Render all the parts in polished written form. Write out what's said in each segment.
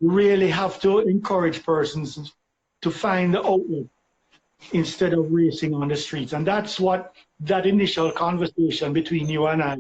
you really have to encourage persons to find the outlet instead of racing on the streets. And that's what that initial conversation between you and I.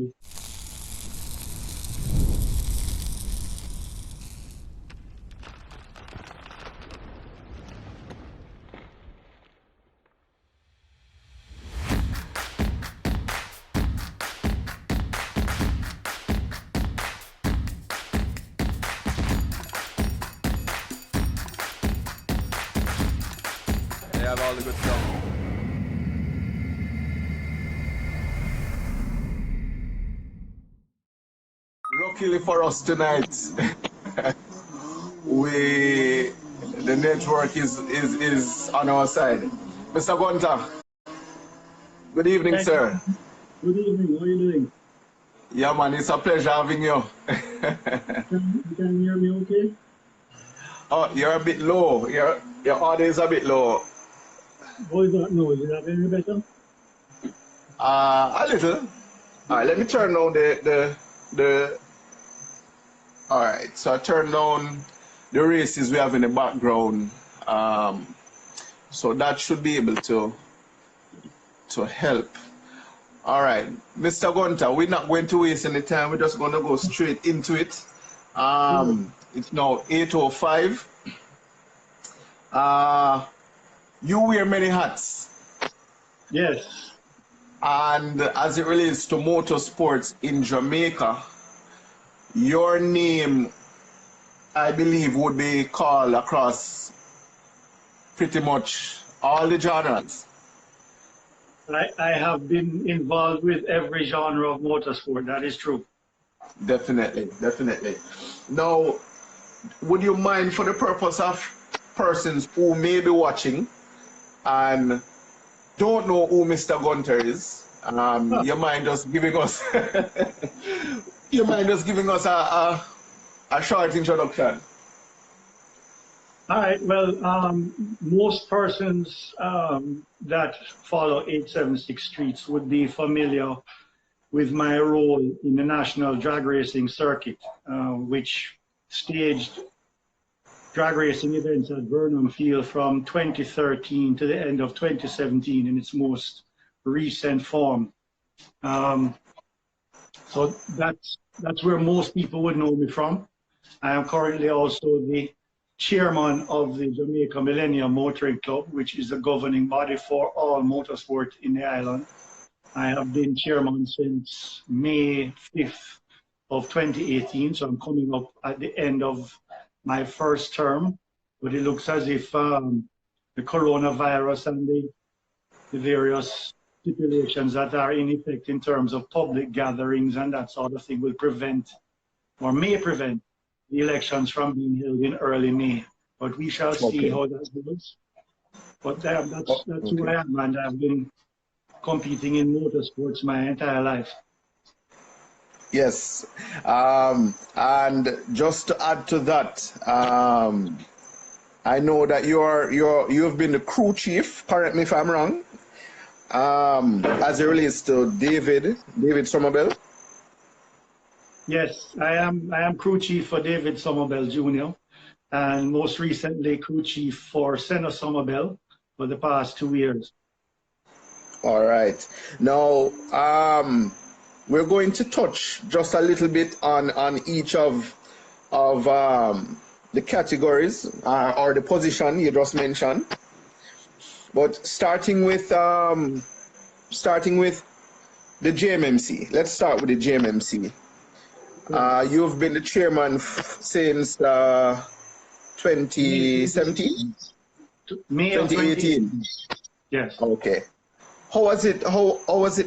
They have all the good stuff. Luckily for us tonight, the network is on our side. Mr. Gunter, good evening, sir. Good evening, how are you doing? Yeah, man, it's a pleasure having you. You can hear me okay? Oh, you're a bit low. Your audio is a bit low. How is that now? Is that any better? A little. All right, let me turn down the. All right, so I turn down the races we have in the background. So that should be able to help. All right, Mr. Gunter, we're not going to waste any time. We're just going to go straight into it. It's now 8:05. You wear many hats. Yes. And as it relates to motorsports in Jamaica, your name, I believe, would be called across pretty much all the genres. I have been involved with every genre of motorsport, that is true. Definitely, definitely. Now, would you mind, for the purpose of persons who may be watching and don't know who Mr. Gunter is, you mind just giving us a short introduction? All right, well, most persons that follow 876 streets would be familiar with my role in the national drag racing circuit, which staged drag racing events at Burnham Field from 2013 to the end of 2017 in its most recent form. So that's where most people would know me from. I am currently also the chairman of the Jamaica Millennium Motoring Club, which is the governing body for all motorsport in the island. I have been chairman since May 5th of 2018, so I'm coming up at the end of my first term, but it looks as if the coronavirus and the various stipulations that are in effect in terms of public gatherings and that sort of thing will prevent or may prevent the elections from being held in early May. But we shall see how that goes. But that's who I am, and I've been competing in motorsports my entire life. Yes, and just to add to that, I know that you've been the crew chief. Correct me if I'm wrong. As it relates to David Somerville. Yes, I am crew chief for David Somerville Jr. and most recently crew chief for Senna Somerville for the past 2 years. All right. Now, we're going to touch just a little bit on each of the categories or the position you just mentioned. But starting with the JMMC. Let's start with the JMMC. You've been the chairman since 2017? May 2018. Yes. Okay. How has it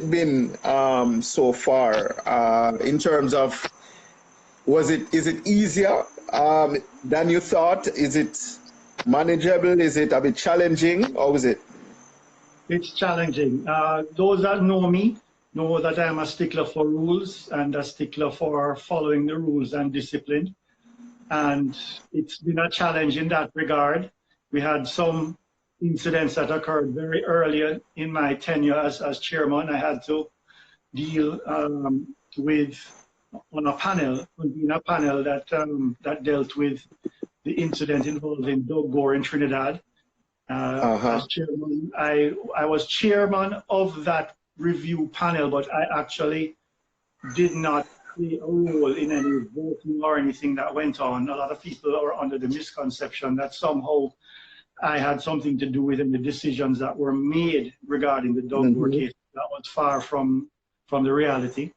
been so far in terms of is it easier than you thought? Is it manageable? Is it a bit challenging? Or is it? It's challenging. Those that know me know that I'm a stickler for rules and a stickler for following the rules and discipline. And it's been a challenge in that regard. We had some incidents that occurred very early in my tenure as chairman. I had to deal with on a panel that dealt with the incident involving Doug Gore in Trinidad. As chairman, I was chairman of that review panel, but I actually did not play a role in any voting or anything that went on. A lot of people are under the misconception that somehow I had something to do with the decisions that were made regarding the Doug Gore case. That was far from the reality.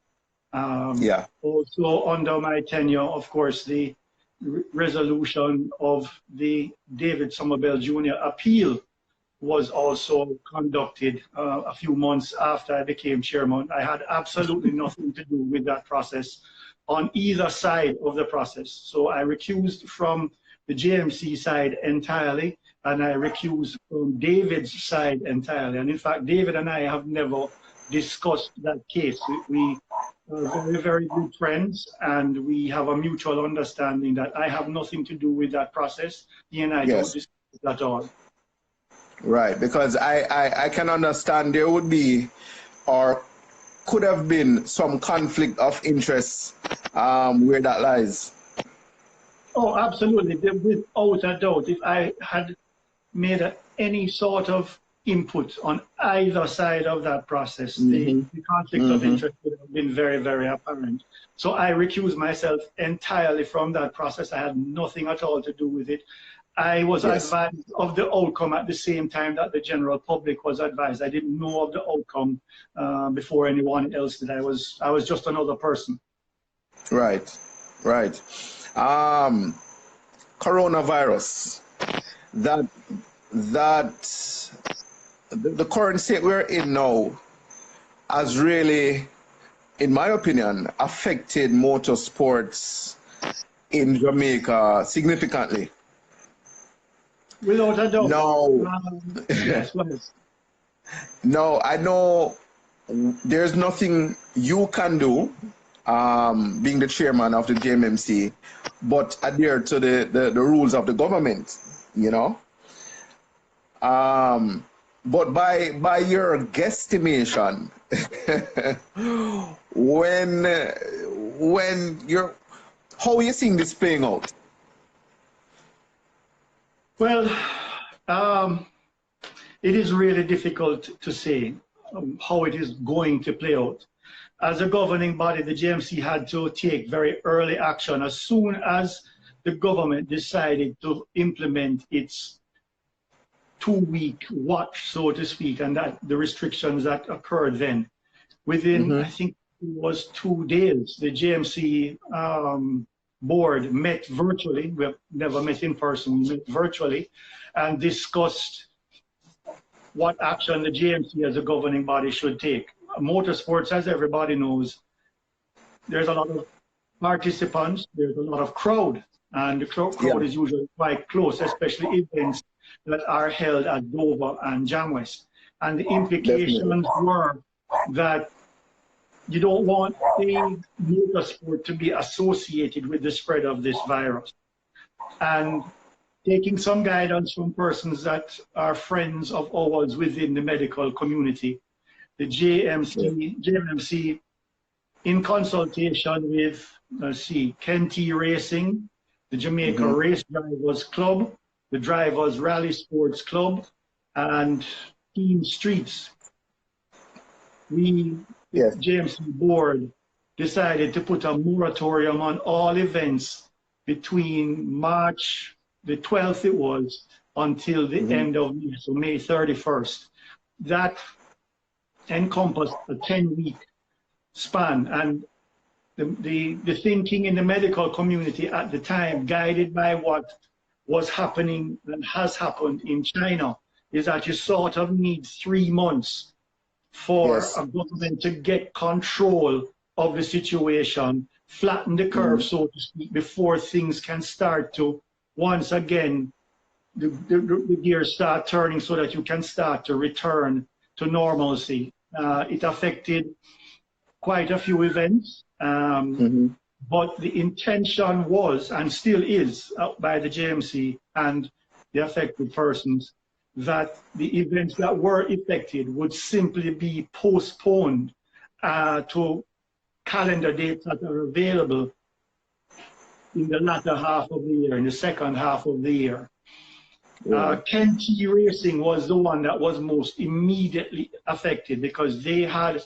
Also, under my tenure, of course, the resolution of the David Somerville Jr. appeal was also conducted a few months after I became chairman. I had absolutely nothing to do with that process on either side of the process. So I recused from the JMC side entirely, and I recused from David's side entirely. And in fact, David and I have never discussed that case. We are very, very good friends, and we have a mutual understanding that I have nothing to do with that process. He and I don't discuss it at all. Right, because I can understand there would be or could have been some conflict of interest where that lies. Oh, absolutely, without a doubt. If I had made any sort of input on either side of that process, the conflict of interest would have been very, very apparent. So I recused myself entirely from that process. I had nothing at all to do with it. I was advised of the outcome at the same time that the general public was advised. I didn't know of the outcome before anyone else did. I was just another person. Right, right. Coronavirus. The current state we're in now has really, in my opinion, affected motorsports in Jamaica significantly. Without a doubt. No. Yes, no, I know there's nothing you can do, being the chairman of the JMMC, but adhere to the rules of the government, you know. But by your guesstimation, how are you seeing this playing out? Well, it is really difficult to say how it is going to play out. As a governing body, the JMC had to take very early action as soon as the government decided to implement its 2-week watch, so to speak, and that the restrictions that occurred then. Within, I think it was 2 days, the JMC board met virtually. We have never met in person, we met virtually, and discussed what action the JMC as a governing body should take. Motorsports, as everybody knows, there's a lot of participants, there's a lot of crowd, and the crowd is usually quite close, especially events that are held at Dover and Jamwest. And the implications were that you don't want the motorsport to be associated with the spread of this virus. And taking some guidance from persons that are friends of ours within the medical community, the JMMC, in consultation with, Kenty Racing, the Jamaica Race Drivers Club, the Drivers Rally Sports Club, and Team Streets, the JMC board decided to put a moratorium on all events between March the 12th it was until the end of May, so May 31st. That encompassed a 10-week span, and the thinking in the medical community at the time, guided by what was happening and has happened in China, is that you sort of need 3 months for a government to get control of the situation, flatten the curve, so to speak, before things can start to, once again, the gears start turning so that you can start to return to normalcy. It affected quite a few events, but the intention was, and still is, by the JMC and the affected persons, that the events that were affected would simply be postponed to calendar dates that are available in the latter half of the year, in the second half of the year. Kenty Racing was the one that was most immediately affected because they had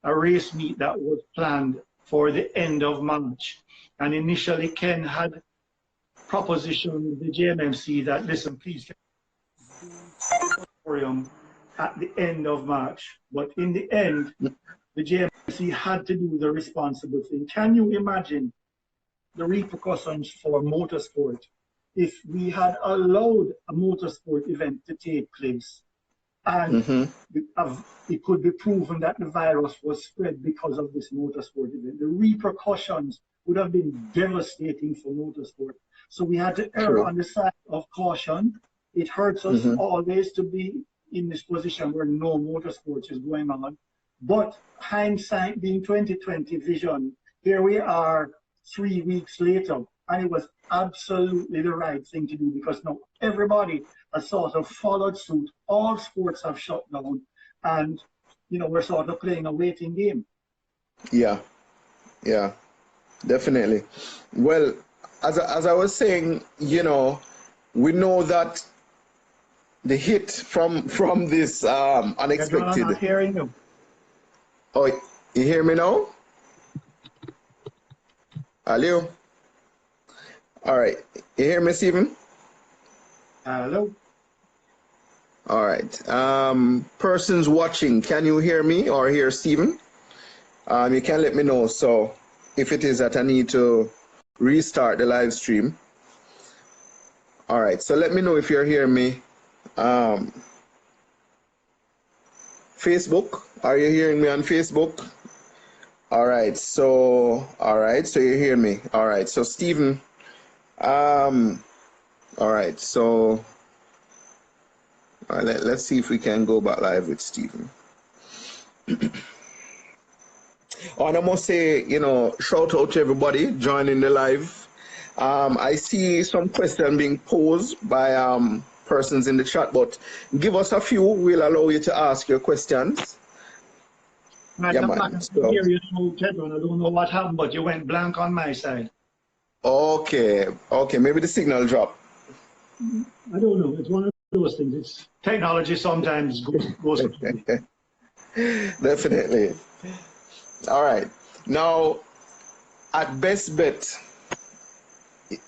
a race meet that was planned for the end of March. And initially Ken had propositioned the JMMC that, listen, please, at the end of March. But in the end, the JMMC had to do the responsible thing. Can you imagine the repercussions for motorsport if we had allowed a motorsport event to take place and it could be proven that the virus was spread because of this motorsport event? The repercussions would have been devastating for motorsport. So we had to err on the side of caution. It hurts us always to be in this position where no motorsports is going on. But hindsight being 2020 vision, here we are 3 weeks later, and it was absolutely the right thing to do because now everybody has sort of followed suit. All sports have shut down, and you know, we're sort of playing a waiting game. Yeah, definitely. Well, as I was saying, you know, we know that the hit from this unexpected. I'm not hearing you. Oh, you hear me now? Hello. All right. You hear me, Stephen? Hello. All right. Persons watching, can you hear me or hear Stephen? You can let me know. So if it is that I need to restart the live stream. All right. So let me know if you're hearing me. Facebook, are you hearing me on Facebook? All right. So you hear me. All right. So Stephen. All right, so let's see if we can go back live with Stephen. Oh, and I must say, you know, shout out to everybody joining the live. I see some questions being posed by persons in the chat, but give us a few. We'll allow you to ask your questions. I don't know what happened, but you went blank on my side. Okay, maybe the signal dropped. I don't know. It's one of those things. It's technology sometimes goes Definitely. All right. Now, at best bet,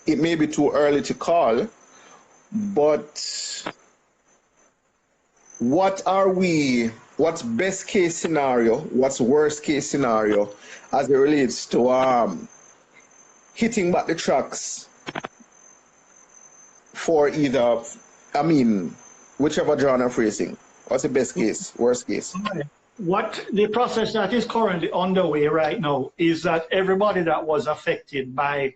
it may be too early to call, but what's best case scenario, what's worst case scenario as it relates to hitting back the tracks for either, whichever genre of racing? What's the best case, worst case? What the process that is currently underway right now is that everybody that was affected by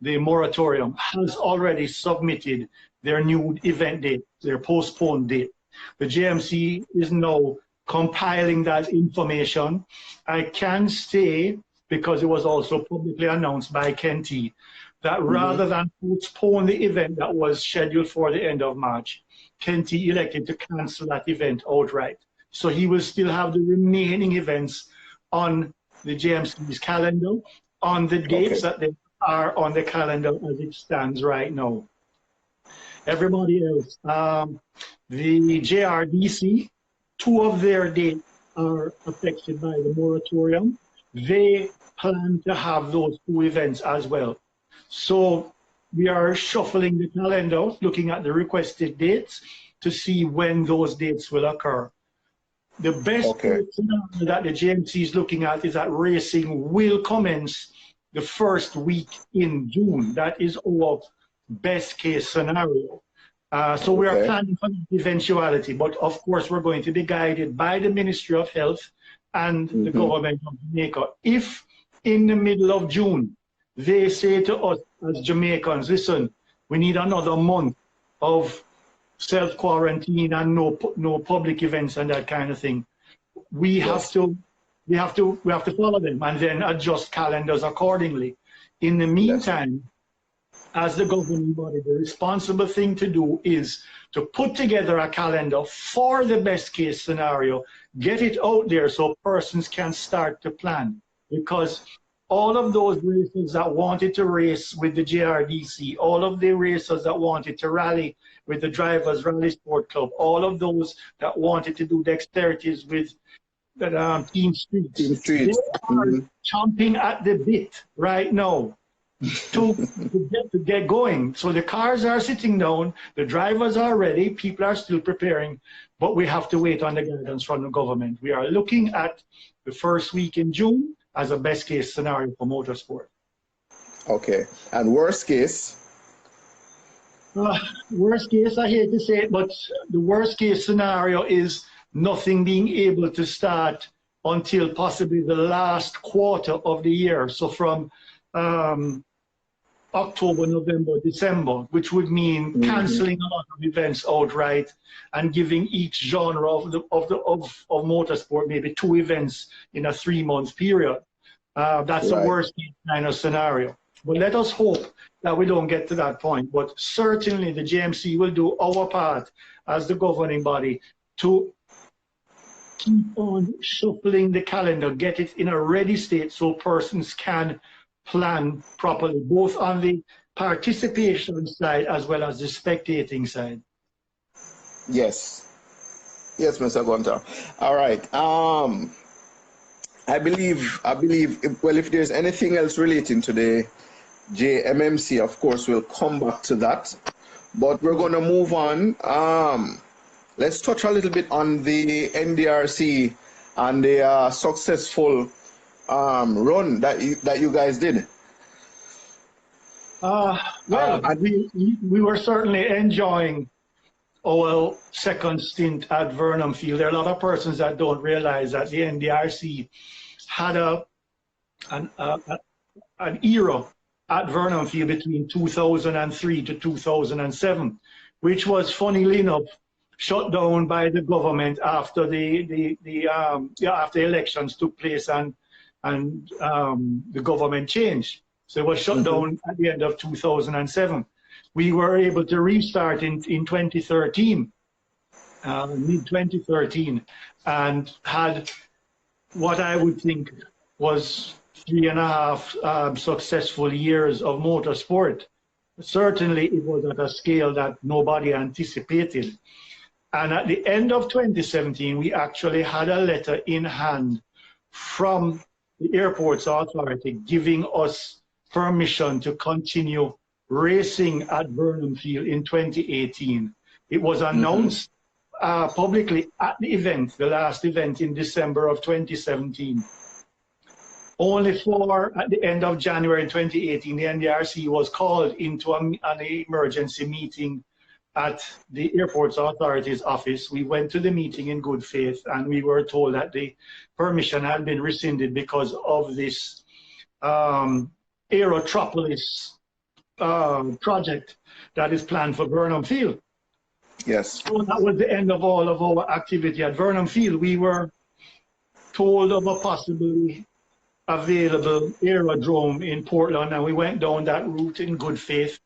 the moratorium has already submitted their new event date, their postponed date. The JMC is now compiling that information. I can say, because it was also publicly announced by Kenty, that rather than postpone the event that was scheduled for the end of March, Kenty elected to cancel that event outright. So he will still have the remaining events on the JMC's calendar, on the dates that they are on the calendar as it stands right now. Everybody else, the JRDC, 2 of their dates are affected by the moratorium. They plan to have those 2 events as well. So we are shuffling the calendar, looking at the requested dates to see when those dates will occur. The best scenario that the JMC is looking at is that racing will commence the first week in June. That is our best case scenario. So we are planning for the eventuality, but of course we're going to be guided by the Ministry of Health and the government of Jamaica. If in the middle of June they say to us as Jamaicans, listen, we need another month of self-quarantine and no public events and that kind of thing, we have to follow them and then adjust calendars accordingly. In the meantime, as the governing body, the responsible thing to do is to put together a calendar for the best case scenario, get it out there so persons can start to plan. Because all of those racers that wanted to race with the JRDC, all of the racers that wanted to rally with the Drivers Rally Sport Club, all of those that wanted to do dexterities with Team Street, Team they Street. are chomping at the bit right now to get going. So the cars are sitting down, the drivers are ready, people are still preparing, but we have to wait on the guidance from the government. We are looking at the first week in June as a best case scenario for motorsport. Okay. And worst case? Worst case, I hate to say it, but the worst case scenario is nothing being able to start until possibly the last quarter of the year. So from October, November, December, which would mean canceling a lot of events outright and giving each genre of motorsport maybe 2 events in a 3-month period. That's the worst kind of scenario. But let us hope that we don't get to that point. But certainly the JMC will do our part as the governing body to keep on shuffling the calendar, get it in a ready state so persons can plan properly, both on the participation side as well as the spectating side. Yes. Yes, Mr. Gunter. All right. I believe, well, if there's anything else relating to the JMMC, of course, we'll come back to that. But we're going to move on. Let's touch a little bit on the Ndrc and the successful run that you guys did. We were certainly enjoying our second stint at Burnham Field. There are a lot of persons that don't realize that the Ndrc had an era at Burnham Field between 2003 to 2007, which was, funnily enough, shut down by the government after after elections took place and the government changed. So it was shut down at the end of 2007. We were able to restart in 2013, mid-2013, and had what I would think was 3.5 successful years of motorsport. Certainly it was at a scale that nobody anticipated. And at the end of 2017, we actually had a letter in hand from the Airports Authority giving us permission to continue racing at Burnham Field in 2018. It was announced publicly at the event, the last event in December of 2017. Only for, at the end of January 2018, the Ndrc was called into an emergency meeting at the Airports Authority's office. We went to the meeting in good faith, and we were told that the permission had been rescinded because of this Aerotropolis project that is planned for Burnham Field. Yes. So that was the end of all of our activity at Burnham Field. We were told of a possibly available aerodrome in Portland, and we went down that route in good faith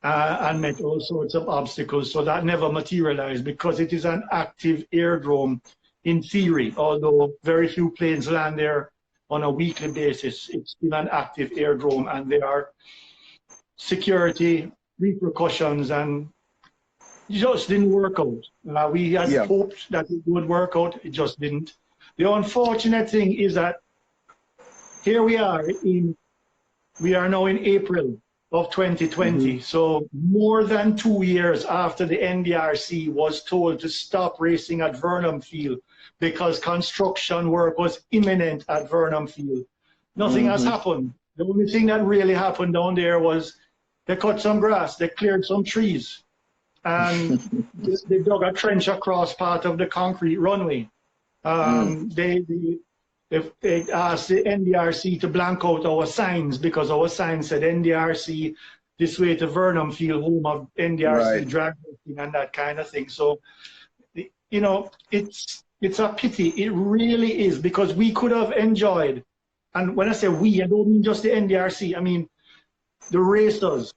and met all sorts of obstacles. So that never materialized because it is an active aerodrome in theory, although very few planes land there on a weekly basis. It's still an active aerodrome, and there are security repercussions, and it just didn't work out. We had hoped that it would work out, it just didn't. The unfortunate thing is that here we are now in April of 2020. So more than 2 years after the Ndrc was told to stop racing at Burnham Field because construction work was imminent at Burnham Field. Nothing has happened. The only thing that really happened down there was they cut some grass, they cleared some trees, and they dug a trench across part of the concrete runway. They asked the Ndrc to blank out our signs because our sign said Ndrc this way to Burnham Field, home of Ndrc drag racing and that kind of thing. So, you know, it's a pity. It really is, because we could have enjoyed, and when I say we, I don't mean just the Ndrc. I mean the racers,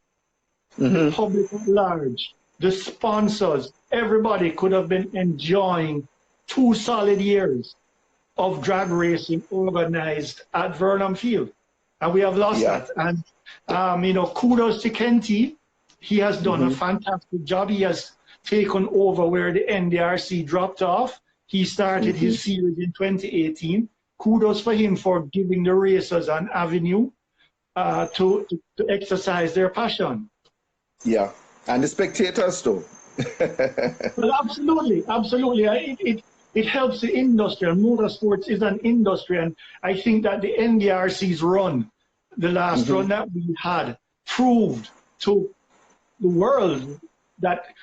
the public at large, the sponsors. Everybody could have been enjoying 2 solid years of drag racing organized at Burnham Field. and we have lost that. And you know, kudos to Kenty. He has done a fantastic job. He has taken over where the Ndrc dropped off. He started his series in 2018. Kudos for him for giving the racers an avenue to exercise their passion. Yeah, and the spectators too. Well, absolutely, absolutely. It helps the industry, and motorsports is an industry, and I think that the Ndrc's run, the last run that we had, proved to the world that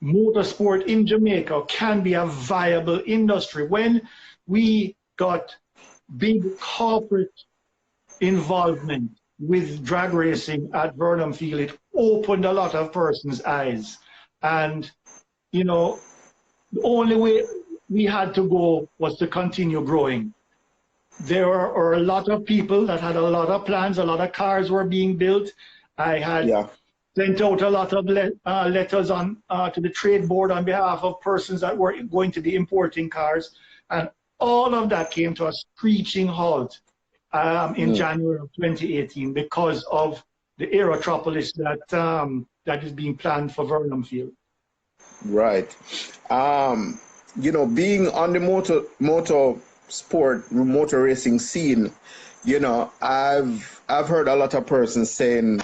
motorsport in Jamaica can be a viable industry. When we got big corporate involvement with drag racing at Burnham Field, it opened a lot of persons' eyes. And, you know, the only way we had to go was to continue growing. There were a lot of people that had a lot of plans, a lot of cars were being built. I had sent out a lot of letters on to the trade board on behalf of persons that were going to be importing cars. And all of that came to a screeching halt in January of 2018 because of the Aerotropolis that is being planned for Burnham Field. Right. You know, being on the motor racing scene, you know, I've heard a lot of persons saying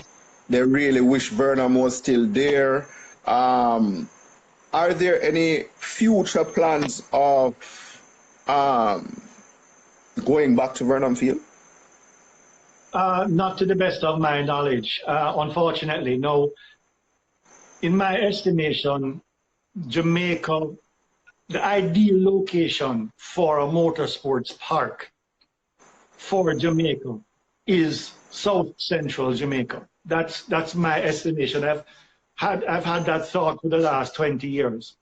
they really wish Burnham was still there. Are there any future plans of going back to Burnham Field? Not to the best of my knowledge, unfortunately, no. In my estimation, Jamaica, the ideal location for a motorsports park for Jamaica is South Central Jamaica. That's my estimation. I've had that thought for the last 20 years.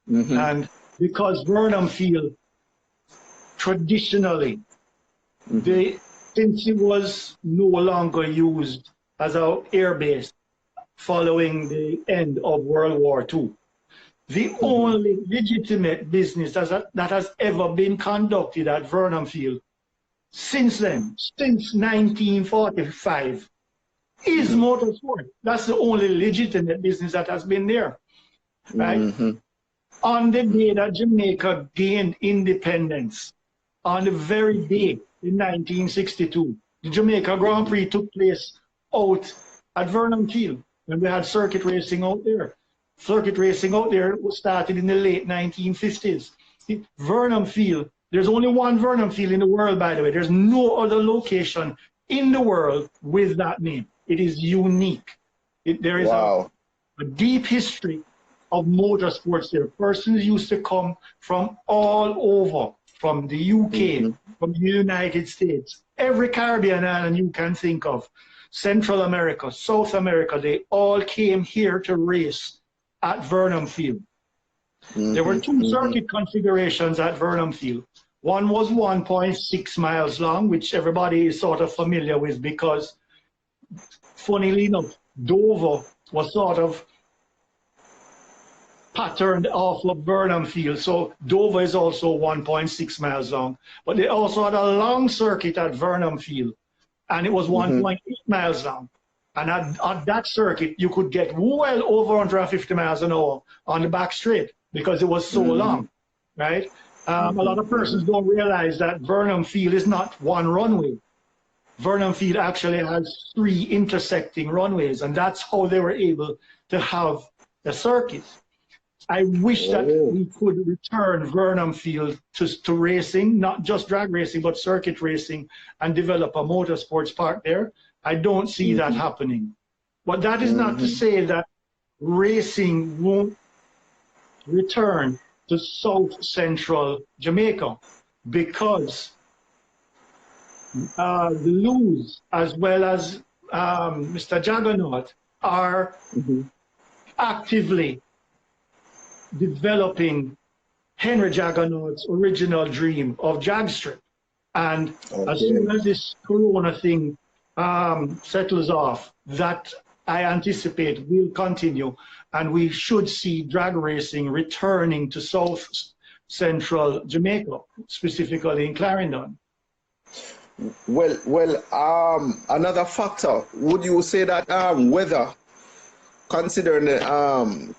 And because Burnham Field, traditionally, since it was no longer used as an air base following the end of World War II, the only legitimate business that has ever been conducted at Burnham Field since then, since 1945, is motorsport. That's the only legitimate business that has been there, right? On the day that Jamaica gained independence, on the very day in 1962, the Jamaica Grand Prix took place out at Burnham Field, and we had circuit racing out there. Circuit racing out there was started in the late 1950s. Burnham Field, there's only one Burnham Field in the world, by the way. There's no other location in the world with that name. It is unique. There is a deep history of motorsports there. Persons used to come from all over, from the UK, from the United States, every Caribbean island you can think of, Central America, South America, they all came here to race at Burnham Field. There were two circuit configurations at Burnham Field. One was 1.6 miles long, which everybody is sort of familiar with because, funnily enough, Dover was sort of patterned off of Burnham Field. So Dover is also 1.6 miles long. But they also had a long circuit at Burnham Field, and it was 1.8 miles long. And at that circuit, you could get well over 150 miles an hour on the back straight because it was so long, right? A lot of persons don't realize that Burnham Field is not one runway. Burnham Field actually has 3 intersecting runways, and that's how they were able to have the circuit. I wish that we could return Burnham Field to racing, not just drag racing, but circuit racing, and develop a motorsports park there. I don't see that happening. But that is not to say that racing won't return to South Central Jamaica, because the Luz, as well as Mr. Juggernaut, are actively developing Henry Juggernaut's original dream of Jagstrip. And as soon as this Corona thing settles off, that I anticipate will continue, and we should see drag racing returning to South Central Jamaica, specifically in Clarendon. Another factor, would you say that weather, considering the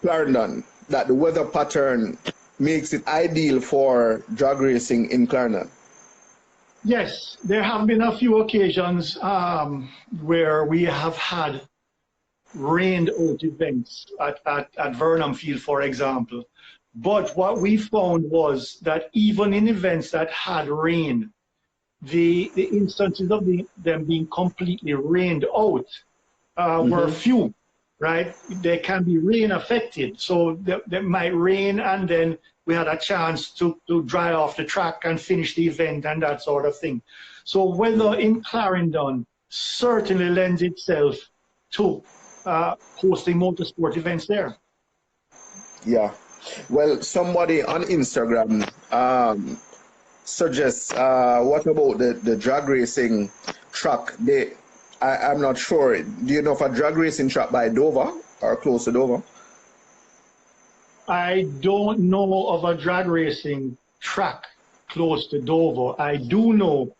Clarendon, that the weather pattern makes it ideal for drag racing in Clarendon? Yes, there have been a few occasions where we have had rained out events at Burnham Field, for example. But what we found was that even in events that had rain, the instances of them being completely rained out were few, right? They can be rain affected. So they might rain and then we had a chance to dry off the track and finish the event and that sort of thing. So weather in Clarendon certainly lends itself to hosting motorsport events there. Yeah. Well, somebody on Instagram suggests, what about the drag racing track? I'm not sure. Do you know of a drag racing track by Dover or close to Dover? I don't know of a drag racing track close to Dover. I do know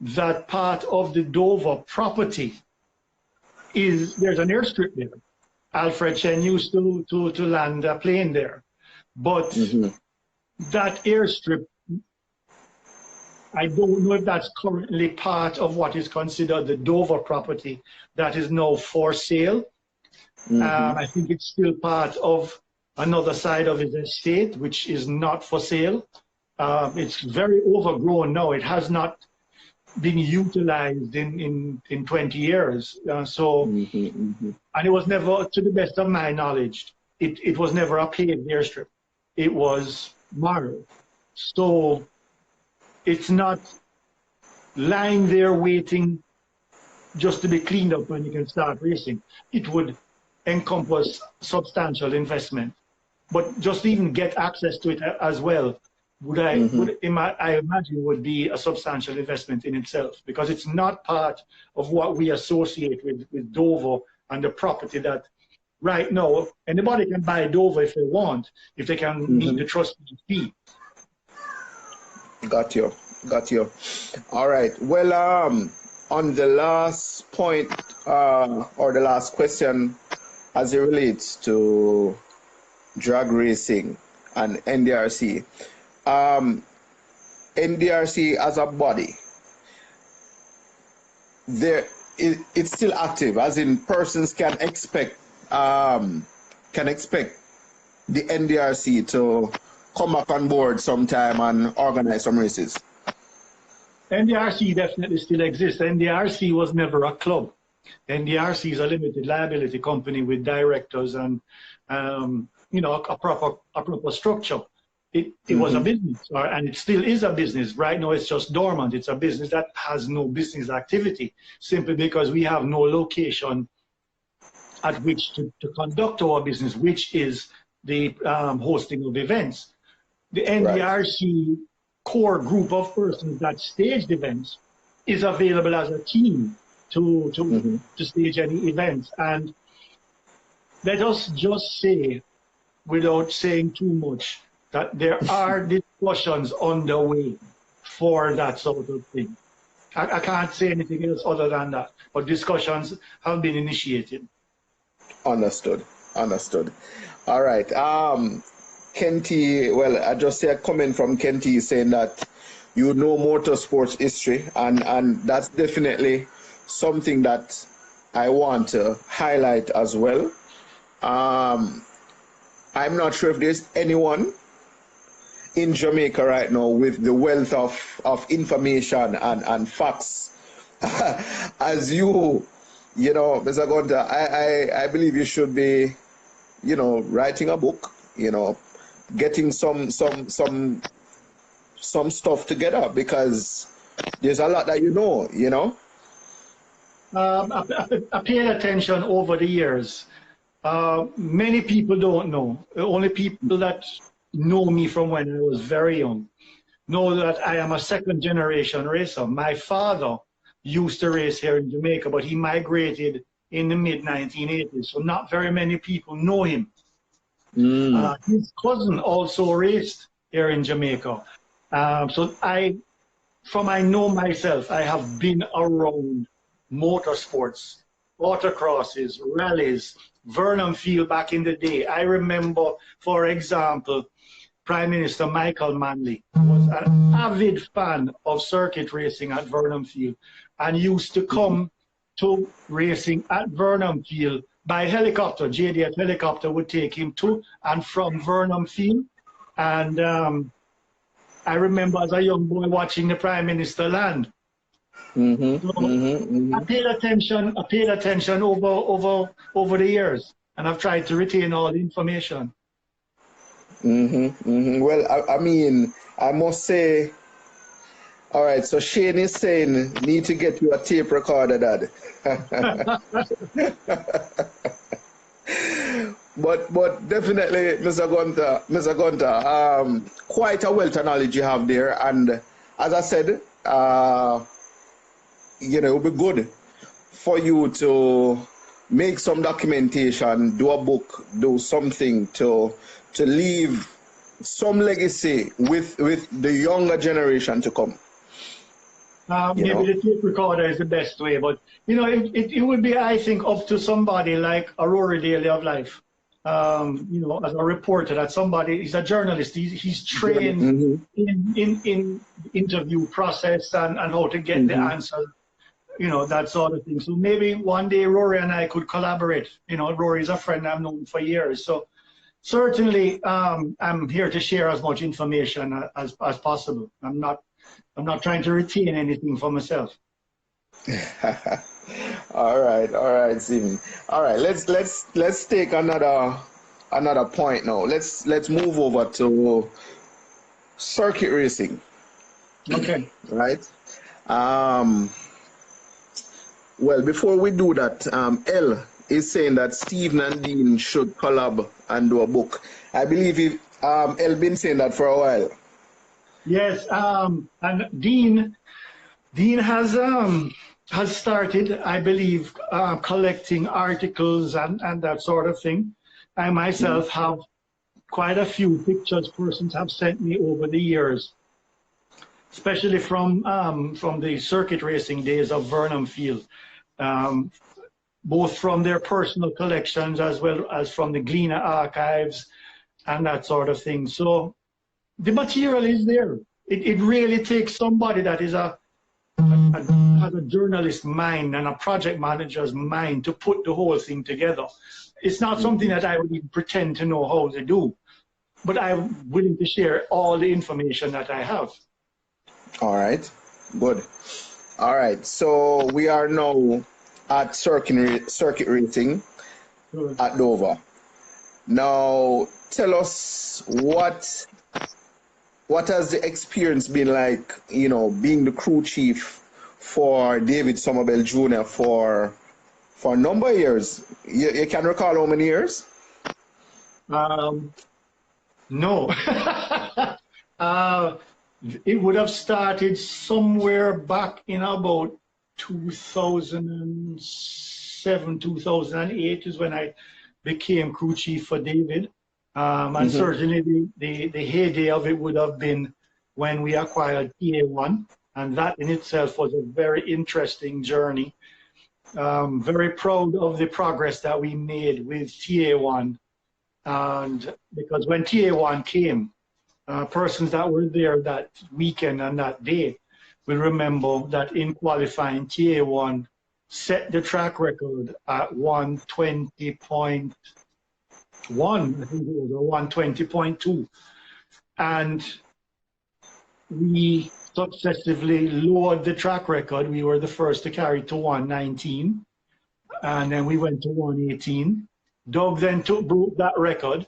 that part of the Dover property there's an airstrip there. Alfred Chen used to land a plane there. But that airstrip, I don't know if that's currently part of what is considered the Dover property that is now for sale. I think it's still part of another side of his estate, which is not for sale. It's very overgrown now. It has not been utilized in 20 years. And it was never, to the best of my knowledge, it was never a paved airstrip. It was marred. So it's not lying there waiting just to be cleaned up when you can start racing. It would encompass substantial investment. But just to even get access to it as well, I imagine would be a substantial investment in itself, because it's not part of what we associate with Dover and the property that right now, anybody can buy Dover if they want, if they can meet the trust fee. Got you. All right. Well, on the last point or the last question as it relates to drag racing and NDRC. NDRC as a body, it's still active, as in persons can expect the NDRC to come back on board sometime and organize some races. NDRC definitely still exists. NDRC was never a club. NDRC is a limited liability company with directors and a proper structure. It was a business, and it still is a business. Right now, it's just dormant. It's a business that has no business activity, simply because we have no location at which to conduct our business, which is the hosting of events. The NDRC core group of persons that staged events is available as a team to stage any events. And let us just say, without saying too much, that there are discussions underway for that sort of thing. I can't say anything else other than that, but discussions have been initiated. Understood. All right. Kenty, well, I just see a comment from Kenty saying that you know motorsports history, and that's definitely something that I want to highlight as well. I'm not sure if there's anyone in Jamaica right now with the wealth of information and facts as you know, Mr. Gunter. I believe you should be, writing a book, getting some stuff together, because there's a lot that you know. I paid attention over the years. Many people don't know. Only people that know me from when I was very young know that I am a second-generation racer. My father used to race here in Jamaica, but he migrated in the mid-1980s, so not very many people know him. His cousin also raced here in Jamaica. So I from I know myself, I have been around motorsports, autocrosses, rallies, Burnham Field back in the day. I remember, for example, Prime Minister Michael Manley was an avid fan of circuit racing at Burnham Field and used to come to racing at Burnham Field by helicopter. JDF helicopter would take him to and from Burnham Field. And I remember as a young boy watching the Prime Minister land. I paid attention over the years, and I've tried to retain all the information. Well, I mean, I must say, all right, so Shane is saying, need to get you a tape recorder, Dad. But definitely, Mr. Gunter, quite a wealth of knowledge you have there. And as I said, you know, it would be good for you to make some documentation, do a book, do something to leave some legacy with the younger generation to come. Maybe the tape recorder is the best way, but you know, it would be, I think, up to somebody like a Rory Daly of life. You know, as a reporter, that somebody is a journalist. He's trained in interview process and how to get the answer. You know, that sort of thing. So maybe one day Rory and I could collaborate. You know, Rory's a friend I've known for years. So certainly, I'm here to share as much information as possible. I'm not trying to retain anything for myself. All right, Stephen. All right, let's take another point now. Let's move over to circuit racing. Okay. Right. Well, before we do that, L is saying that Stephen and Dean should collab and do a book. I believe L been saying that for a while. Yes, and Dean has started, I believe, collecting articles and that sort of thing. I myself have quite a few pictures persons have sent me over the years, especially from the circuit racing days of Burnham Field, both from their personal collections as well as from the Gleaner archives and that sort of thing. So the material is there. It really takes somebody that is has a journalist mind and a project manager's mind to put the whole thing together. It's not something that I would even pretend to know how to do, but I'm willing to share all the information that I have. All right, good. All right, so we are now at circuit racing at Dover. Now, tell us what has the experience been like, you know, being the crew chief for David Somerville Jr. for a number of years? You can recall how many years? No. It would have started somewhere back in about 2007, 2008 is when I became crew chief for David. And certainly the heyday of it would have been when we acquired TA1, and that in itself was a very interesting journey. Very proud of the progress that we made with TA1, and because when TA1 came, persons that were there that weekend and that day will remember that in qualifying, TA1 set the track record at 120.1, I think it was, or 120.2. And we successively lowered the track record. We were the first to carry to 119, and then we went to 118. Doug then broke that record,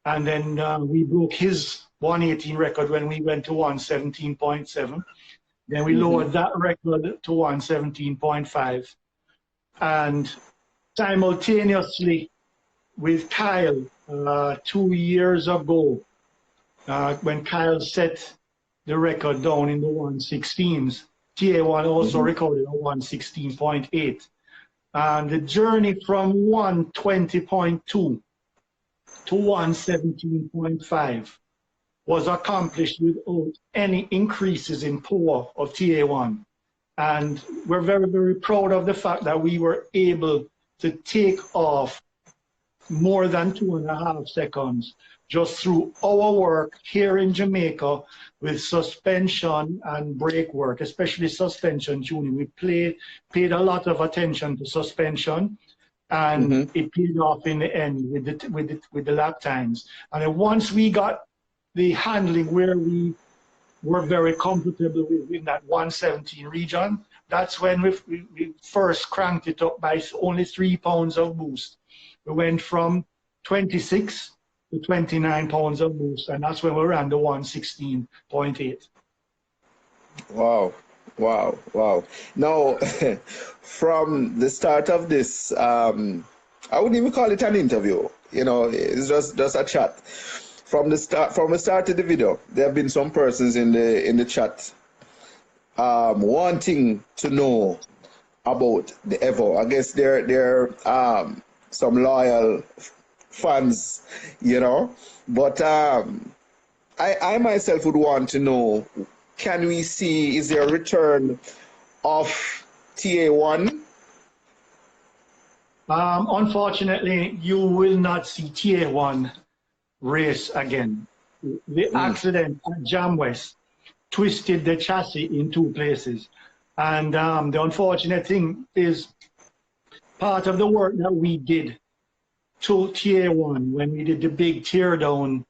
and then we broke his 118 record when we went to 117.7. Then we lowered that record to 117.5. And simultaneously with Kyle, 2 years ago, when Kyle set the record down in the 116s, TA1 also recorded a 116.8. And the journey from 120.2 to 117.5 was accomplished without any increases in power of TA1. And we're very, very proud of the fact that we were able to take off more than 2.5 seconds just through our work here in Jamaica with suspension and brake work, especially suspension tuning. We paid a lot of attention to suspension, and it paid off in the end with the lap times. And then once we got the handling where we were very comfortable in that 117 region, that's when we first cranked it up by only 3 pounds of boost. We went from 26 to 29 pounds of boost, and that's when we ran the 116.8. Wow, wow, wow. Now, from the start of this, I wouldn't even call it an interview. You know, it's just a chat. From the start of the video, there have been some persons in the chat wanting to know about the Evo. I guess they're some loyal fans, you know. But I myself would want to know, can we see, is there a return of TA1? Unfortunately, you will not see TA1 race again. The accident at Jam West twisted the chassis in 2 places. And the unfortunate thing is, part of the work that we did to TA1 when we did the big tear down,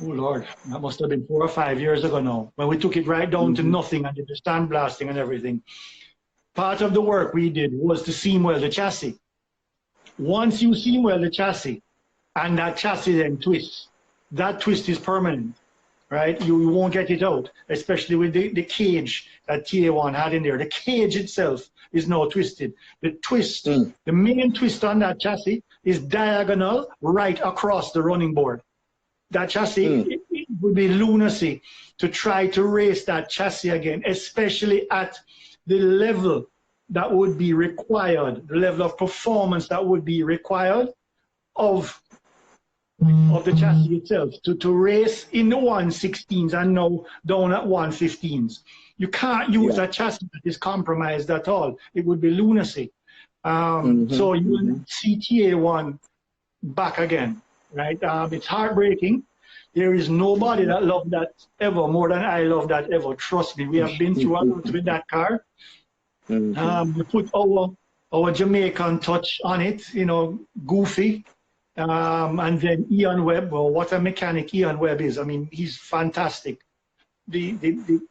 oh Lord, that must have been 4 or 5 years ago now, when we took it right down to nothing and did the sandblasting and everything. Part of the work we did was to seam weld the chassis. Once you seam weld the chassis, and that chassis then twists, that twist is permanent, right? You won't get it out, especially with the cage that TA1 had in there. The cage itself is now twisted. The twist, the main twist on that chassis is diagonal right across the running board. That chassis, it would be lunacy to try to race that chassis again, especially at the level that would be required, the level of performance that would be required of the chassis itself, to race in the 116s and now down at 115s. You can't use a chassis that is compromised at all. It would be lunacy. So you will see TA1 back again, right? It's heartbreaking. There is nobody that loved that ever more than I love that ever. Trust me, we have been through a lot with that car. We put our Jamaican touch on it, you know, goofy. And then Ian Webb, well, what a mechanic Ian Webb is. I mean, he's fantastic.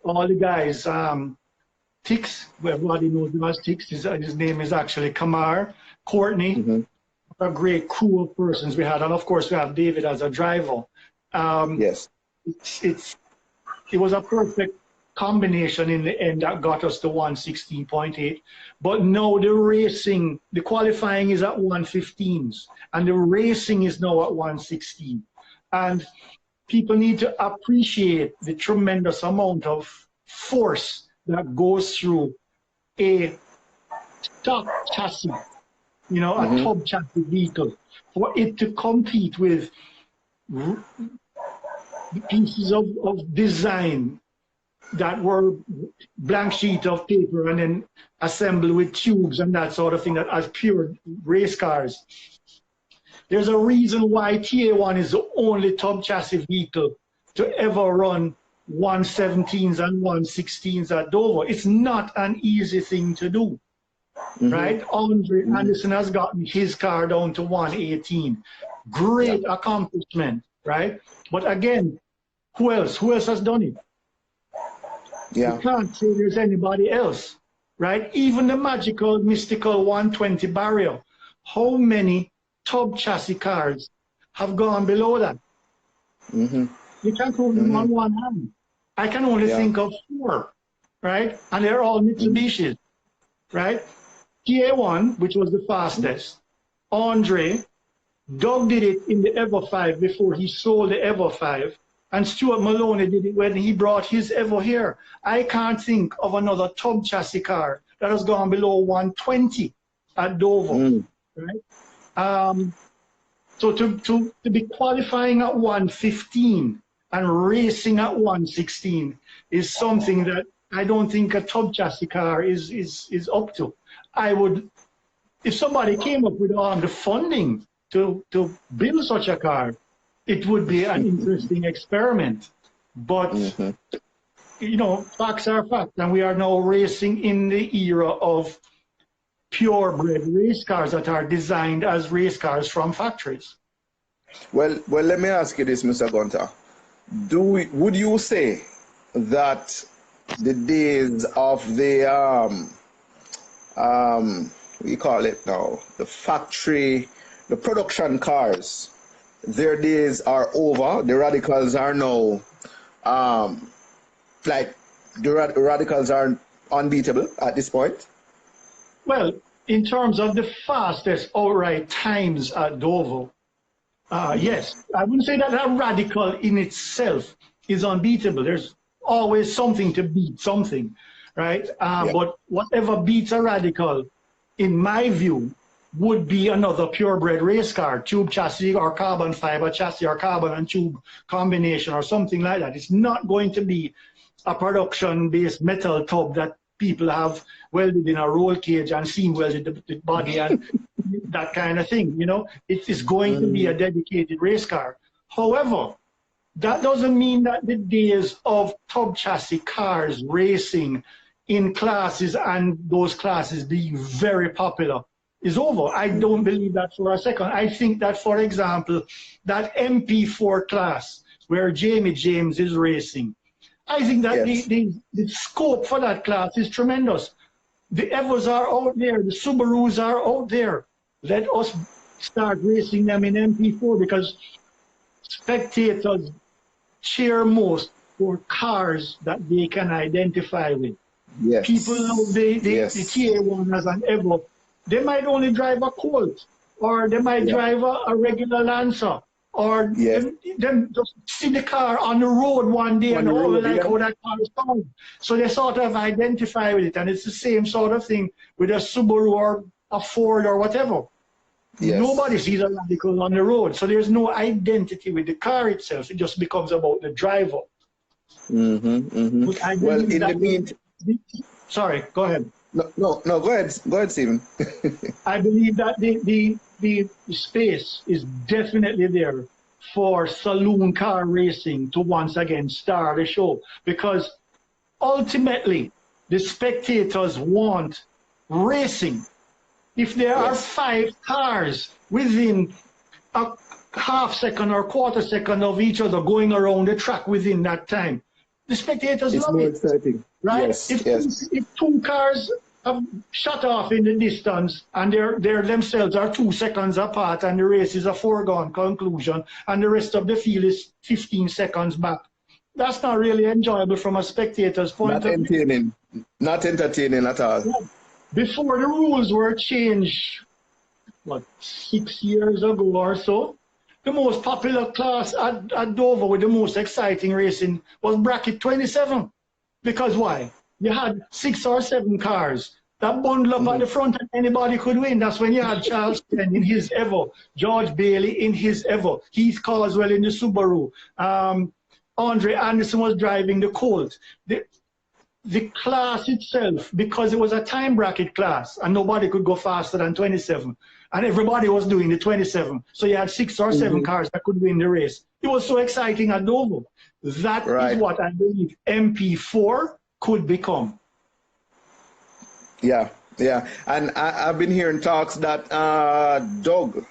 All the guys, Tix, everybody knows him as Tix, his name is actually Kamar, Courtney, a great crew of persons we had. And of course, we have David as a driver. Yes. It was a perfect combination in the end that got us to 116.8. But now the racing, the qualifying is at 115s, and the racing is now at 116. And people need to appreciate the tremendous amount of force that goes through a stock chassis, you know, a top chassis vehicle, for it to compete with pieces of design that were blank sheet of paper and then assembled with tubes and that sort of thing, that as pure race cars. There's a reason why TA1 is the only top chassis vehicle to ever run 117s and 116s at Dover. It's not an easy thing to do, right? Andre Anderson has gotten his car down to 118. Great accomplishment, right? But again, who else? Who else has done it? You can't say there's anybody else, right? Even the magical, mystical 120 barrier. How many top chassis cars have gone below that? You can't count them on one hand. I can only think of 4, right? And they're all Mitsubishis, right? TA1, which was the fastest. Andre, Doug did it in the Evo 5 before he sold the Evo 5. And Stuart Maloney did it when he brought his Evo here. I can't think of another top chassis car that has gone below 120 at Dover, right? So to be qualifying at 115 and racing at 116 is something that I don't think a tub chassis car is up to. I would, if somebody came up with the funding to build such a car, it would be an interesting experiment. But, you know, facts are facts, and we are now racing in the era of purebred race cars that are designed as race cars from factories. Well, let me ask you this, Mr. Gunter. Would you say that the days of the we call it now, the factory, the production cars, their days are over? The radicals are now like the radicals are unbeatable at this point? Well, in terms of the fastest outright times at Dover, yes, I wouldn't say that a radical in itself is unbeatable. There's always something to beat something, right? But whatever beats a radical, in my view, would be another purebred race car, tube chassis or carbon fiber chassis or carbon and tube combination or something like that. It's not going to be a production-based metal tub that people have welded in a roll cage and seam welded the body and that kind of thing, you know. It is going to be a dedicated race car. However, that doesn't mean that the days of tub chassis cars racing in classes and those classes being very popular is over. I don't believe that for a second. I think that, for example, that MP4 class where Jamie James is racing, I think that the scope for that class is tremendous. The Evos are out there, the Subarus are out there. Let us start racing them in MP4 because spectators cheer most for cars that they can identify with. Yes. People know the TA1 as an Evo. They might only drive a Colt, or they might drive a regular Lancer, or them just see the car on the road one day and like how that car is coming. So they sort of identify with it, and it's the same sort of thing with a Subaru or a Ford or whatever. Yes. Nobody sees a radical on the road, so there's no identity with the car itself. It just becomes about the driver. Well, in the meantime, sorry, go ahead. No, go ahead, Stephen. I believe that the space is definitely there for saloon car racing to once again star the show, because ultimately the spectators want racing. If there are 5 cars within a half second or quarter second of each other going around the track within that time, the spectators love it. It's more exciting. Right? Yes, if 2 cars have shut off in the distance and they're themselves are 2 seconds apart and the race is a foregone conclusion and the rest of the field is 15 seconds back, that's not really enjoyable from a spectator's point of view. Not entertaining at all. Yeah. Before the rules were changed, what, 6 years ago or so, the most popular class at Dover with the most exciting racing was bracket 27. Because why? You had 6 or 7 cars that bundled up at the front and anybody could win. That's when you had Charles Penn in his Evo, George Bailey in his Evo, Heath Carswell in the Subaru, Andre Anderson was driving the Colt. The class itself, because it was a time bracket class and nobody could go faster than 27, and everybody was doing the 27, so you had 6 or 7 cars that could win the race. It was so exciting at Dover. That is what I believe MP4 could become. Yeah, and I've been hearing talks that Doug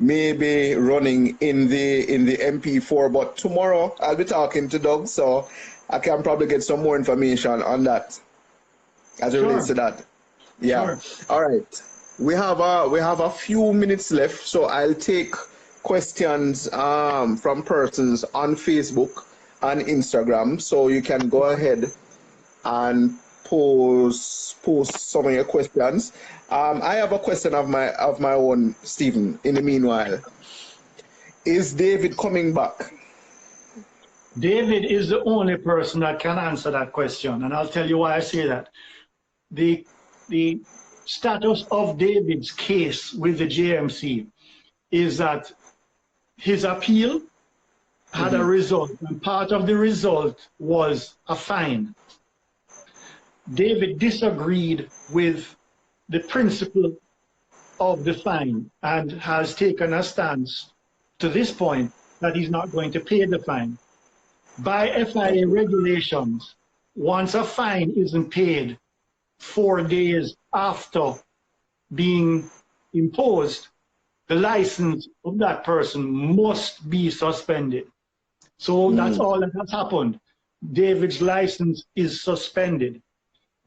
may be running in the MP4, but tomorrow I'll be talking to Doug, so I can probably get some more information on that as it relates to that. Yeah. Sure. All right. We have a few minutes left, so I'll take questions from persons on Facebook and Instagram. So you can go ahead and post some of your questions. I have a question of my own, Stephen. In the meanwhile, is David coming back? David is the only person that can answer that question, and I'll tell you why I say that. The status of David's case with the JMC is that his appeal had a result, and part of the result was a fine. David disagreed with the principle of the fine and has taken a stance to this point that he's not going to pay the fine. By FIA regulations, once a fine isn't paid 4 days after being imposed, the license of that person must be suspended. So that's all that has happened. David's license is suspended.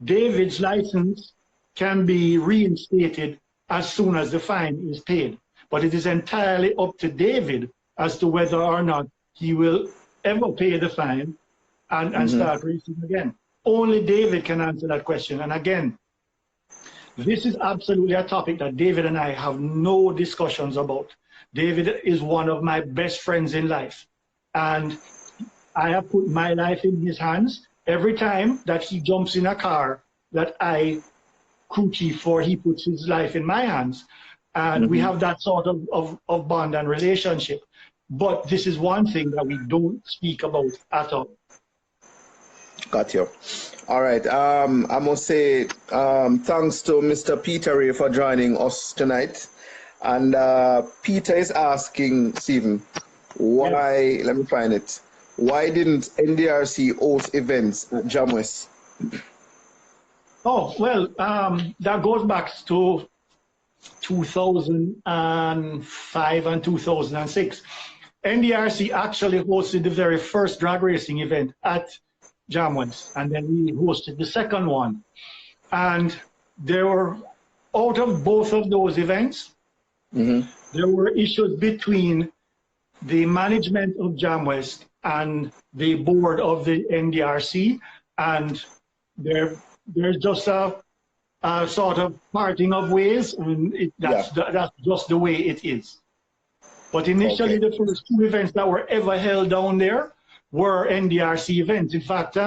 David's license can be reinstated as soon as the fine is paid. But it is entirely up to David as to whether or not he will ever pay the fine and start racing again. Only David can answer that question. And again, this is absolutely a topic that David and I have no discussions about. David is one of my best friends in life. And I have put my life in his hands. Every time that he jumps in a car that I crew chief for, he puts his life in my hands. And we have that sort of bond and relationship. But this is one thing that we don't speak about at all. Got you. All right. I must say thanks to Mr. Peter Ray for joining us tonight. And Peter is asking, Stephen, why, let me find it, why didn't NDRC host events at Jamwest? Oh, well, that goes back to 2005 and 2006. NDRC actually hosted the very first drag racing event at Jamwest, and then we hosted the second one. And there were, out of both of those events, there were issues between the management of Jamwest and the board of the NDRC, and there's just a sort of parting of ways, and that's just the way it is. But initially, the first 2 events that were ever held down there were NDRC events. In fact,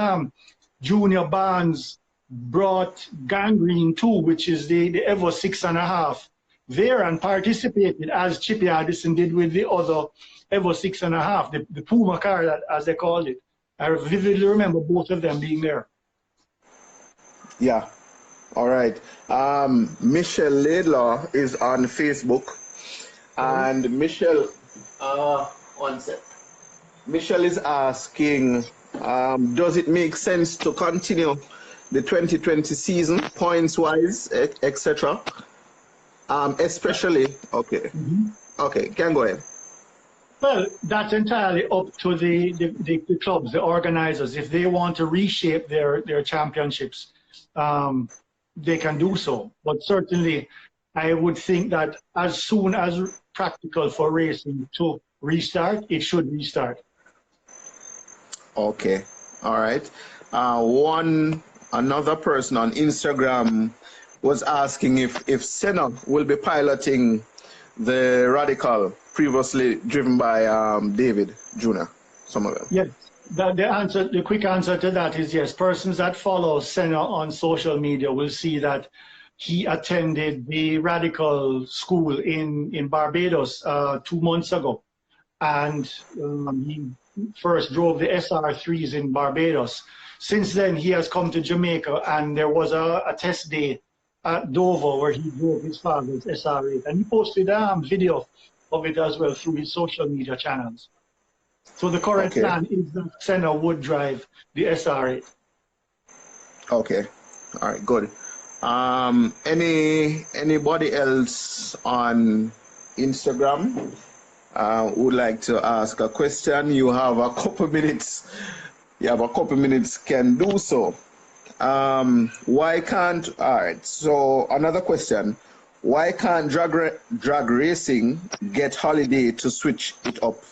Junior Barnes brought Gangrene 2, which is the Evo 6.5, there and participated as Chippy Addison did with the other Evo 6.5, the Puma car, that, as they called it. I vividly remember both of them being there. Yeah. All right. Michelle Laidlaw is on Facebook. And Michelle, one sec. Michelle is asking, does it make sense to continue the 2020 season, points-wise, etc.? Especially, okay, can go ahead. Well, that's entirely up to the clubs, the organizers. If they want to reshape their championships, they can do so. But certainly, I would think that as soon as practical for racing to restart, it should restart. Okay, all right. Another person on Instagram was asking if Senna will be piloting the Radical previously driven by David Jr. Some of them. Yes, the quick answer to that is yes. Persons that follow Senna on social media will see that he attended the Radical school in Barbados 2 months ago, and he first drove the SR3s in Barbados. Since then, he has come to Jamaica, and there was a test day at Dover where he drove his father's SR8, and he posted a video of it as well through his social media channels. So the current plan is that Senna would drive the SR8. Okay, all right, good. Anybody else on Instagram would like to ask a question? You have a couple minutes. You have a couple minutes, can do so. Why can't, all right, so another question. Why can't drag racing get holiday to switch it up?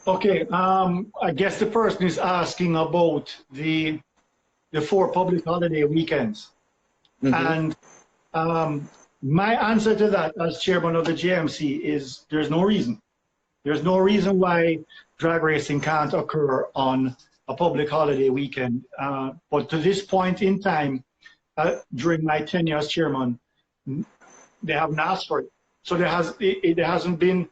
Okay, I guess the person is asking about the 4 public holiday weekends. And my answer to that as chairman of the JMC is there's no reason. There's no reason why drag racing can't occur on a public holiday weekend. But to this point in time, during my tenure as chairman, they haven't asked for it. So there hasn't been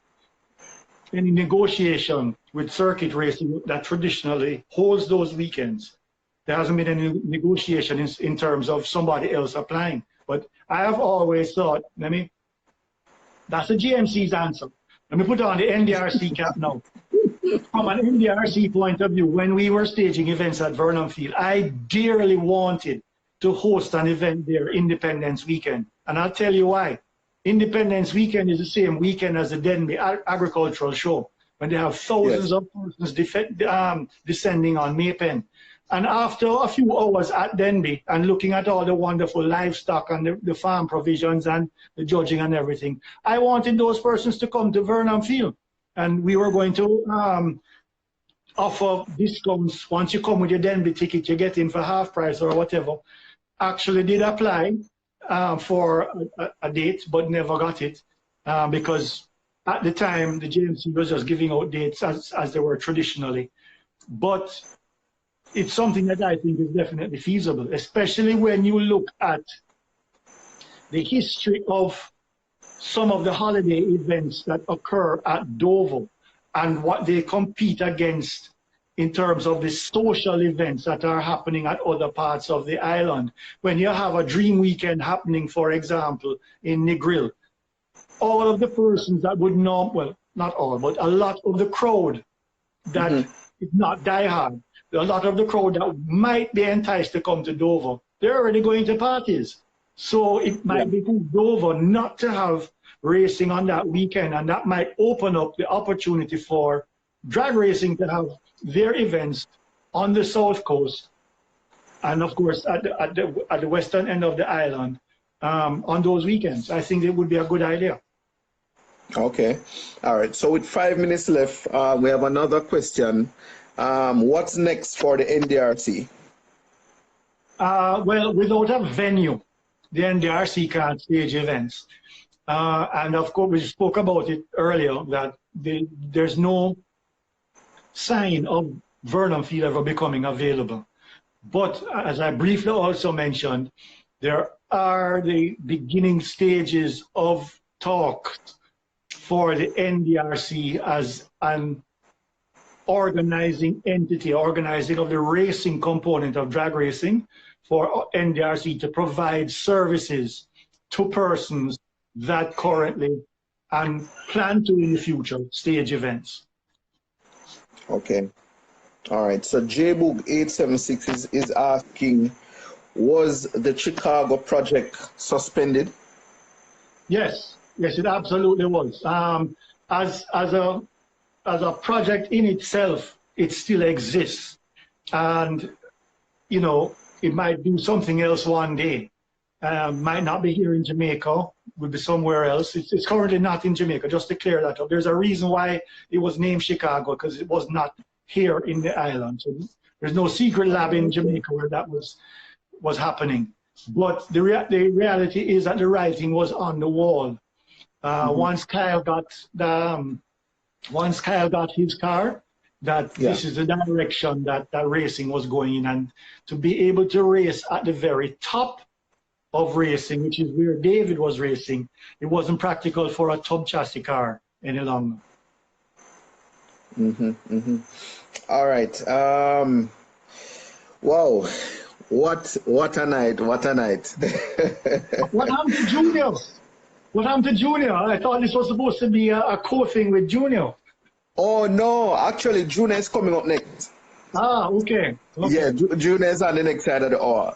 any negotiation with circuit racing that traditionally holds those weekends. There hasn't been any negotiation in terms of somebody else applying. But I have always thought, that's the GMC's answer. Let me put on the NDRC cap now. From an NDRC point of view, when we were staging events at Burnham Field, I dearly wanted to host an event there, Independence Weekend. And I'll tell you why. Independence Weekend is the same weekend as the Denby Agricultural Show, when they have thousands of persons descending on Maypen. And after a few hours at Denby and looking at all the wonderful livestock and the farm provisions and the judging and everything, I wanted those persons to come to Burnham Field. And we were going to offer discounts. Once you come with your Denby ticket, you get in for half price or whatever. Actually did apply for a date, but never got it because at the time, the GMC was just giving out dates as they were traditionally. But it's something that I think is definitely feasible, especially when you look at the history of some of the holiday events that occur at Dover and what they compete against in terms of the social events that are happening at other parts of the island. When you have a dream weekend happening, for example, in Negril, all of the persons that would know, well, not all, but a lot of the crowd that is not diehard, a lot of the crowd that might be enticed to come to Dover, they're already going to parties. So it might be good Dover not to have racing on that weekend, and that might open up the opportunity for drag racing to have their events on the South Coast, and of course at the western end of the island on those weekends. I think it would be a good idea. Okay, all right. So with 5 minutes left, we have another question. What's next for the NDRC? Well, without a venue, the NDRC can't stage events. And of course, we spoke about it earlier, that there's no sign of Burnham Field ever becoming available. But as I briefly also mentioned, there are the beginning stages of talk for the NDRC as an organizing entity, organizing of the racing component of drag racing, for NDRC to provide services to persons that currently and plan to in the future stage events. Okay. All right. So JBoog 876 is asking, was the Chicago project suspended? Yes, yes, it absolutely was. As a project in itself, it still exists, and you know, it might do something else one day. Might not be here in Jamaica, would be somewhere else. It's currently not in Jamaica, just to clear that up. There's a reason why it was named Chicago, because it was not here in the island. So there's no secret lab in Jamaica where that was happening. But the reality is that the writing was on the wall. Once Kyle got his car, that this is the direction that racing was going in, and to be able to race at the very top of racing, which is where David was racing, it wasn't practical for a tub chassis car any longer. All right. Wow. What a night. What a night. What happened to Junior? What happened to Junior? I thought this was supposed to be a co-thing with Junior. Oh, no. Actually, Junior is coming up next. Ah, okay. Yeah, Junior is on the next side of the hour.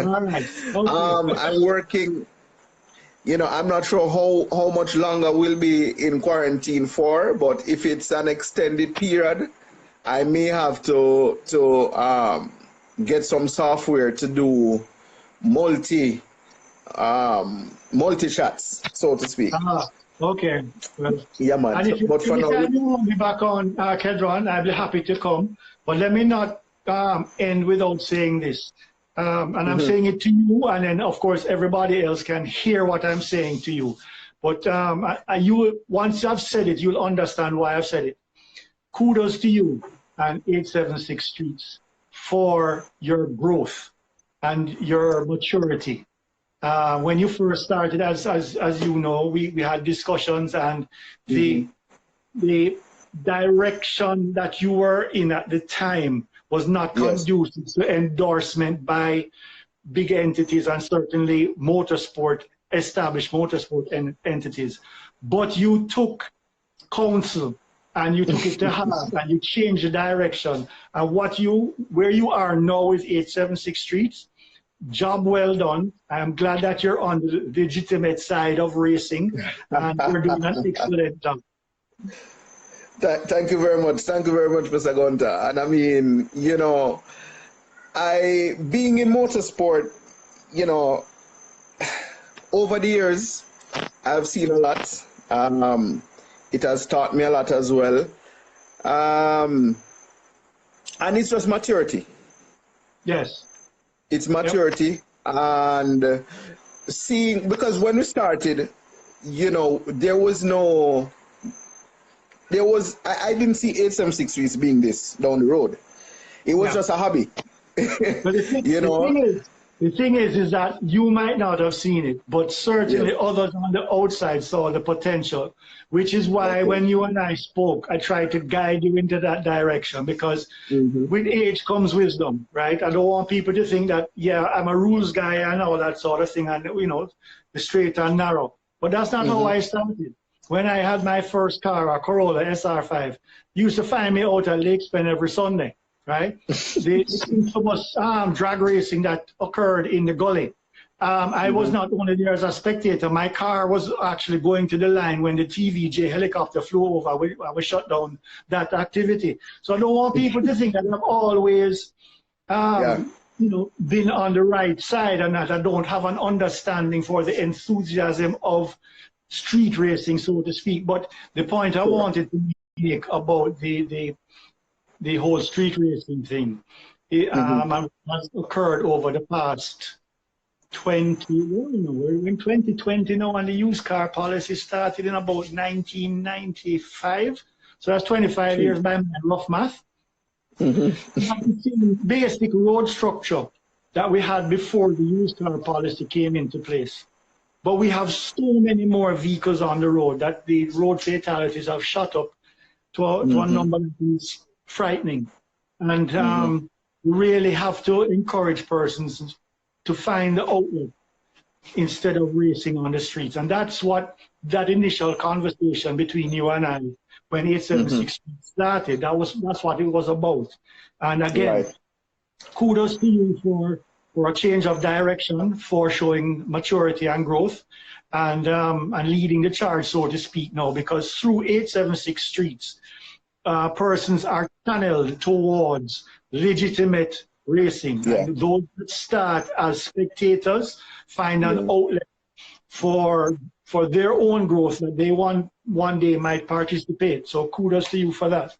All right. Okay. I'm working, you know, I'm not sure how much longer we'll be in quarantine for, but if it's an extended period, I may have to get some software to do multi shots, so to speak. Okay. Well, yeah, man. And if but for now, you want me back on Kedron, I'll be happy to come. But let me not end without saying this. And I'm saying it to you, and then of course everybody else can hear what I'm saying to you. But once I've said it, you'll understand why I've said it. Kudos to you and 876 Streets for your growth and your maturity. When you first started, as you know, we had discussions, and the the direction that you were in at the time was not conducive to endorsement by big entities and certainly established motorsport entities. But you took counsel and you took it to heart and you changed the direction. And where you are now is 876 Streets. Job well done. I'm glad that you're on the legitimate side of racing and you're doing an excellent job. Thank you very much. Thank you very much, Mr. Gunter. And I mean, you know, being in motorsport, you know, over the years, I've seen a lot. It has taught me a lot as well. And it's just maturity. Yes. It's maturity. Yep. And seeing, because when we started, you know, I didn't see 876 Streets being this down the road. It was just a hobby. But the thing is that you might not have seen it, but certainly others on the outside saw the potential, which is why when you and I spoke, I tried to guide you into that direction, because with age comes wisdom, right? I don't want people to think that, yeah, I'm a rules guy and all that sort of thing, and, you know, the straight and narrow. But that's not how I started. When I had my first car, a Corolla SR5, you used to find me out at Lake Spen every Sunday, right? The infamous drag racing that occurred in the gully. I was not only there as a spectator. My car was actually going to the line when the TVJ helicopter flew over. We shut down that activity. So I don't want people to think that I've always you know, been on the right side and that I don't have an understanding for the enthusiasm of street racing, so to speak. But the point I wanted to make about the whole street racing thing has occurred over the past we're in 2020 now, and the used car policy started in about 1995. So that's 25 years by my rough math. The basic road structure that we had before the used car policy came into place. But we have so many more vehicles on the road that the road fatalities have shot up to a number that is frightening. And we really have to encourage persons to find the outlet instead of racing on the streets. And that's what that initial conversation between you and I, when 876 started, that's what it was about. And again, kudos to you for a change of direction, for showing maturity and growth, and leading the charge, so to speak, now, because through 876 Streets, persons are channeled towards legitimate racing. And those that start as spectators find an outlet for their own growth that they one day might participate. So kudos to you for that.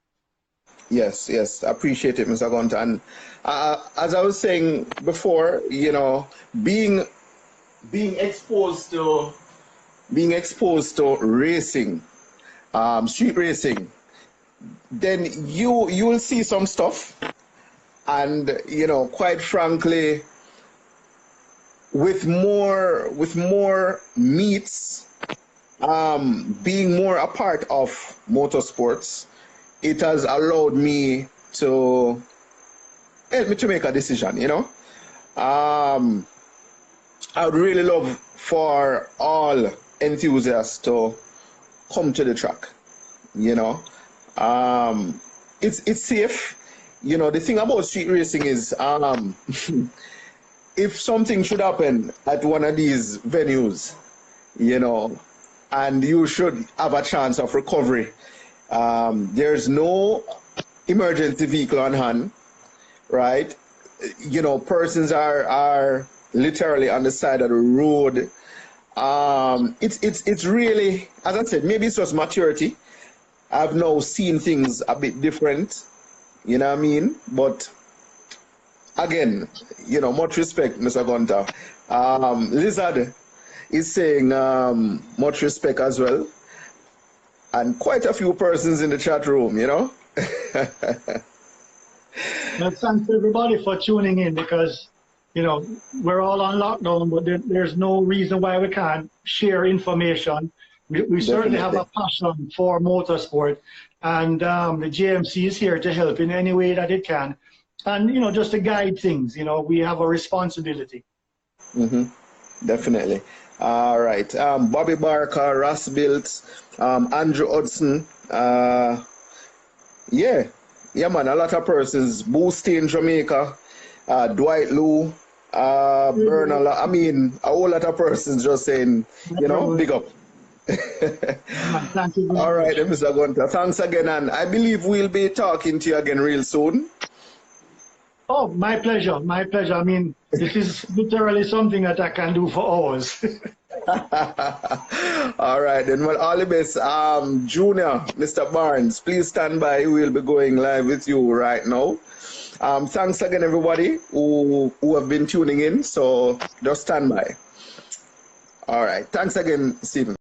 Yes, I appreciate it, Mr. Gunter. And as I was saying before, you know, being exposed to racing, street racing, then you will see some stuff, and you know, quite frankly, with more meets, being more a part of motorsports, it has allowed me to help me to make a decision, you know. I would really love for all enthusiasts to come to the track, you know. It's safe. You know, the thing about street racing is if something should happen at one of these venues, you know, and you should have a chance of recovery, there's no emergency vehicle on hand, right? You know, persons are literally on the side of the road. It's really, as I said, maybe it's just maturity. I've now seen things a bit different, you know what I mean? But again, you know, much respect, Mr. Gunter. Lizard is saying much respect as well. And quite a few persons in the chat room, you know? Well, thanks everybody for tuning in, because, you know, we're all on lockdown, but there's no reason why we can't share information We certainly have a passion for motorsport, and the JMC is here to help in any way that it can. And, you know, just to guide things, you know, we have a responsibility. Definitely. All right. Bobby Barker, Ross Built, Andrew Hudson. Yeah, man, a lot of persons. Boosty in Jamaica, Dwight Lou, Burnham. I mean, a whole lot of persons just saying, you know, big up. Thank you. All right, Mr. Gunter. Thanks again, and I believe we'll be talking to you again real soon. Oh, my pleasure. My pleasure. I mean, this is literally something that I can do for hours. All right, then. Well, all the best. Junior, Mr. Barnes, please stand by. We'll be going live with you right now. Thanks again, everybody who have been tuning in. So just stand by. All right. Thanks again, Stephen.